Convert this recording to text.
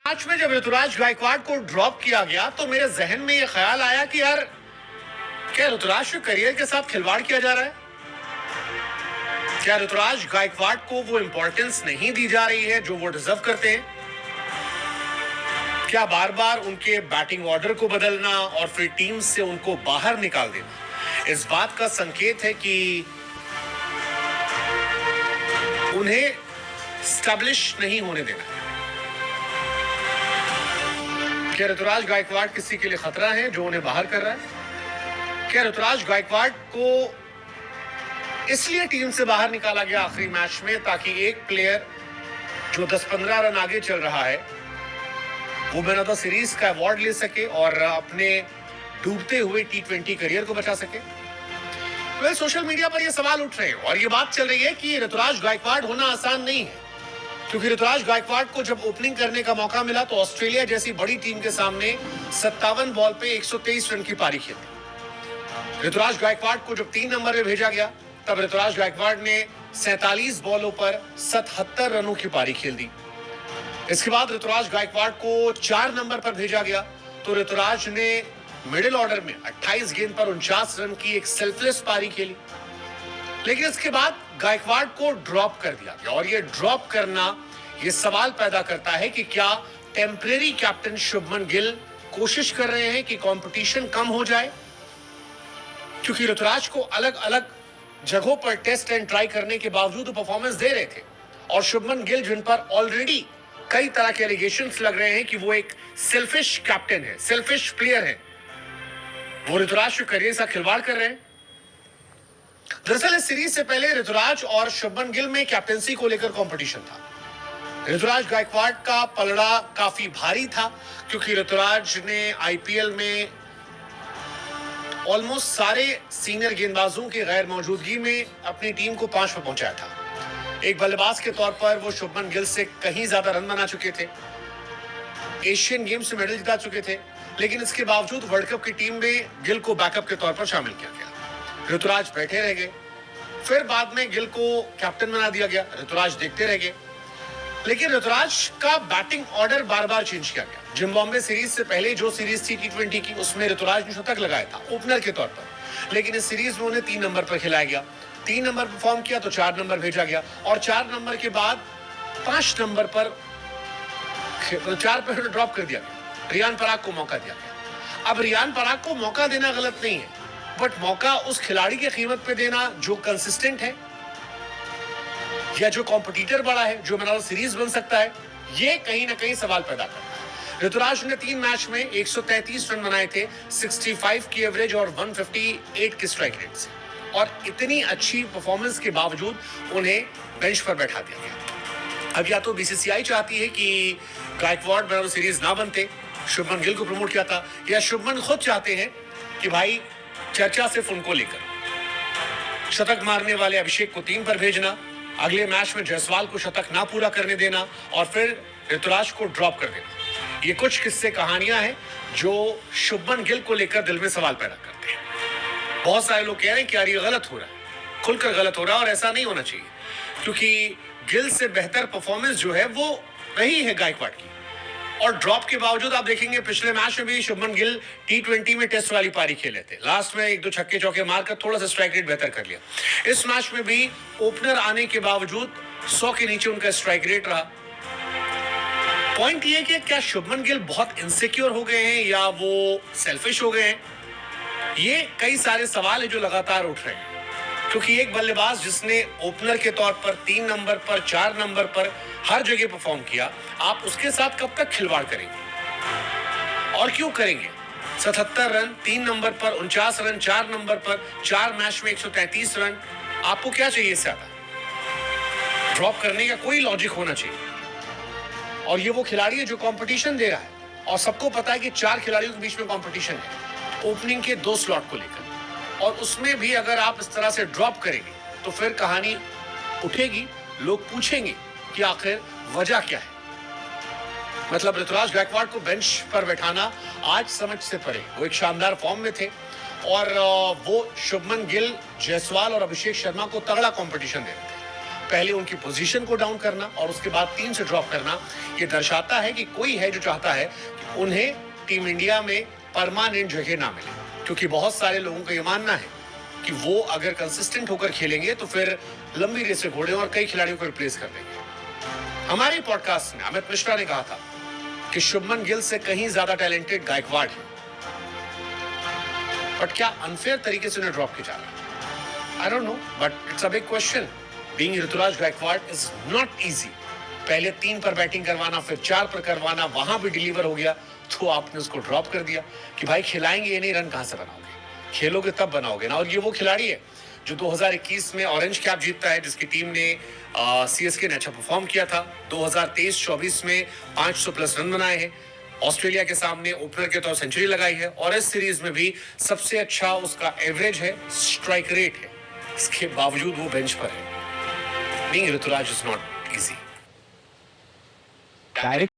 Match में जब ऋतुराज गायकवाड़ को ड्रॉप किया गया तो मेरे जहन में यह ख्याल आया कि यार क्या ऋतुराज के करियर के साथ खिलवाड़ किया जा रहा है। क्या ऋतुराज गायकवाड़ को वो इंपॉर्टेंस नहीं दी जा रही है जो वो डिजर्व करते हैं। क्या बार बार उनके बैटिंग ऑर्डर को बदलना और फिर टीम से उनको बाहर निकाल देना इस बात का संकेत है कि उन्हें स्टैब्लिश नहीं होने देना। क्या ऋतुराज गायकवाड़ किसी के लिए खतरा है जो उन्हें बाहर कर रहा है। क्या ऋतुराज गायकवाड़ को इसलिए टीम से बाहर निकाला गया आखिरी मैच में ताकि एक प्लेयर जो 10-15 रन आगे चल रहा है वो मैन ऑफ द सीरीज का अवार्ड ले सके और अपने डूबते हुए T20 करियर को बचा सके। सोशल मीडिया पर ये सवाल उठ रहे हैं और ये बात चल रही है कि ऋतुराज गायकवाड़ होना आसान नहीं है, क्योंकि ऋतुराज गायकवाड़ को जब ओपनिंग करने का मौका मिला तो ऑस्ट्रेलिया जैसी बड़ी टीम के सामने 57 बॉल पे 123 रन की पारी खेली। ऋतुराज गायकवाड़ को जब 3 नंबर में भेजा गया तब ऋतुराज गायकवाड़ ने 47 बॉलों पर 77 रनों की पारी खेल दी। इसके बाद ऋतुराज गायकवाड़ को 4 नंबर पर भेजा गया तो ऋतुराज ने मिडिल ऑर्डर में 28 गेंद पर 49 रन की एक सेल्फलेस पारी खेली। लेकिन इसके बाद गायकवाड़ को ड्रॉप कर दिया गया और ये ड्रॉप करना ये सवाल पैदा करता है कि क्या टेम्परेरी कैप्टन शुभमन गिल कोशिश कर रहे हैं कि कंपटीशन कम हो जाए, क्योंकि ऋतुराज को अलग अलग जगहों पर टेस्ट एंड ट्राई करने के बावजूद परफॉर्मेंस दे रहे थे और शुभमन गिल जिन पर ऑलरेडी कई तरह के एलिगेशंस लग रहे हैं कि वो एक सेल्फिश कैप्टन है, सेल्फिश प्लेयर है, वो ऋतुराज के करियर से खिलवाड़ कर रहे हैं। दरअसल इस सीरीज से पहले ऋतुराज और शुभमन गिल में कैप्टेंसी को लेकर कंपटीशन था। ऋतुराज गायकवाड़ का पलड़ा काफी भारी था क्योंकि ऋतुराज ने आईपीएल में ऑलमोस्ट सारे सीनियर गेंदबाजों की गैर मौजूदगी में अपनी टीम को 5 पर पहुंचाया था। एक बल्लेबाज के तौर पर वो शुभमन गिल से कहीं ज्यादा रन बना चुके थे, एशियन गेम्स में मेडल जिता चुके थे, लेकिन इसके बावजूद वर्ल्ड कप की टीम में गिल को बैकअप के तौर पर शामिल किया गया। ऋतुराज बैठे रह गए, फिर बाद में गिल को कैप्टन बना दिया गया, ऋतुराज देखते रह गए। लेकिन ऋतुराज का बैटिंग ऑर्डर बार बार चेंज किया गया। जिम्बाब्वे सीरीज से पहले जो सीरीज थी T20 की उसमें ऋतुराज ने शतक लगाया था ओपनर के तौर पर, लेकिन इस सीरीज में उन्हें 3 नंबर पर खिलाया गया। 3 नंबर परफॉर्म किया तो 4 नंबर भेजा गया और 4 नंबर के बाद 5 नंबर पर 4 पर ड्रॉप कर दिया गया। रियान पराग को मौका दिया गया। अब रियान पराग को मौका देना गलत नहीं है, बट मौका उस खिलाड़ी की कीमत पे देना जो कंसिस्टेंट है या जो कॉम्पिटिटर बड़ा है, जो मैन ऑफ द सीरीज बन सकता है, ये कहीं ना कहीं सवाल पैदा करता है। ऋतुराज ने 3 मैच में 133 रन बनाए थे, 65 की एवरेज और 158 की स्ट्राइक रेट से, और इतनी अच्छी परफॉर्मेंस के बावजूद उन्हें बेंच पर बैठा दिया गया। अब या तो बीसीसीआई चाहती है कि Gaikwad man of the series ना बनते, शुभमन गिल को प्रमोट किया था, या शुभमन खुद चाहते हैं कि भाई चर्चा सिर्फ उनको लेकर शतक मारने वाले अभिषेक को 3 पर भेजना, अगले मैच में जायसवाल को शतक ना पूरा करने देना और फिर ऋतुराज को ड्रॉप कर देना। ये कुछ किस्से कहानियां हैं जो शुभमन गिल को लेकर दिल में सवाल पैदा करते हैं। बहुत सारे लोग कह रहे हैं कि यार ये गलत हो रहा है, खुलकर गलत हो रहा है और ऐसा नहीं होना चाहिए, क्योंकि गिल से बेहतर परफॉर्मेंस जो है वो रही है गायकवाड़ की। और ड्रॉप के बावजूद आप देखेंगे पिछले मैच में भी शुभमन गिल T20 में टेस्ट वाली पारी खेले थे, लास्ट में 1-2 छक्के चौके मारकर थोड़ा सा स्ट्राइक रेट बेहतर कर लिया। इस मैच में भी ओपनर आने के बावजूद 100 के नीचे उनका स्ट्राइक रेट रहा। पॉइंट ये कि क्या शुभमन गिल बहुत इनसिक्योर हो गए हैं या वो सेल्फिश हो गए हैं, ये कई सारे सवाल है जो लगातार उठ रहे हैं, क्योंकि एक बल्लेबाज जिसने ओपनर के तौर पर 3 नंबर पर 4 नंबर पर हर जगह परफॉर्म किया, आप उसके साथ कब तक खिलवाड़ करेंगे और क्यों करेंगे। 77 रन 3 नंबर पर, 49 रन 4 नंबर पर, 4 मैच में 133 रन, आपको क्या चाहिए इससे ज्यादा। ड्रॉप करने का कोई लॉजिक होना चाहिए। और ये वो खिलाड़ी है जो कंपटीशन दे रहा है और सबको पता है कि 4 खिलाड़ियों के बीच में कंपटीशन है ओपनिंग के 2 स्लॉट को लेकर, और उसमें भी अगर आप इस तरह से ड्रॉप करेंगे तो फिर कहानी उठेगी, लोग पूछेंगे कि आखिर वजह क्या है। मतलब ऋतुराज गायकवाड़ को बेंच पर बैठाना आज समझ से परे। वो एक शानदार फॉर्म में थे और वो शुभमन गिल, जायसवाल और अभिषेक शर्मा को तगड़ा कंपटीशन दे रहे थे। पहले उनकी पोजीशन को डाउन करना और उसके बाद 3 से ड्रॉप करना, ये दर्शाता है कि कोई है जो चाहता है कि उन्हें टीम इंडिया में परमानेंट जगह ना मिले, क्योंकि बहुत सारे लोगों का ये मानना है कि वो अगर कंसिस्टेंट होकर खेलेंगे तो फिर लंबी रेस से घोड़े और कई खिलाड़ियों को रिप्लेस कर देंगे। हमारे पॉडकास्ट में अमित मिश्रा ने कहा था कि शुभमन गिल से कहीं ज्यादा टैलेंटेड गायकवाड़ है, बट क्या अनफेयर तरीके से उन्हें ड्रॉप किया जा रहा है? I don't know, but it's a big question. Being Ruturaj Gaikwad is not easy. पहले 3 पर बैटिंग करवाना, फिर 4 पर करवाना, वहां भी डिलीवर हो गया तो आपने उसको ड्रॉप कर दिया कि भाई खिलाएंगे ये नहीं, रन कहां से बनाओगे, खेलोगे तब बनाओगे ना। और ये वो खिलाड़ी है जो 2021 में ऑरेंज कैप जीतता है, जिसकी टीम ने सीएसके ने अच्छा परफॉर्म किया था। 2023-24 में 500 प्लस रन बनाए हैं, ऑस्ट्रेलिया के सामने ओपनर के तौर सेंचुरी लगाई है, और इस सीरीज में भी सबसे अच्छा उसका एवरेज है, स्ट्राइक रेट है। इसके बावजूद वो बेंच पर है। Being Ruturaj is not easy. Direct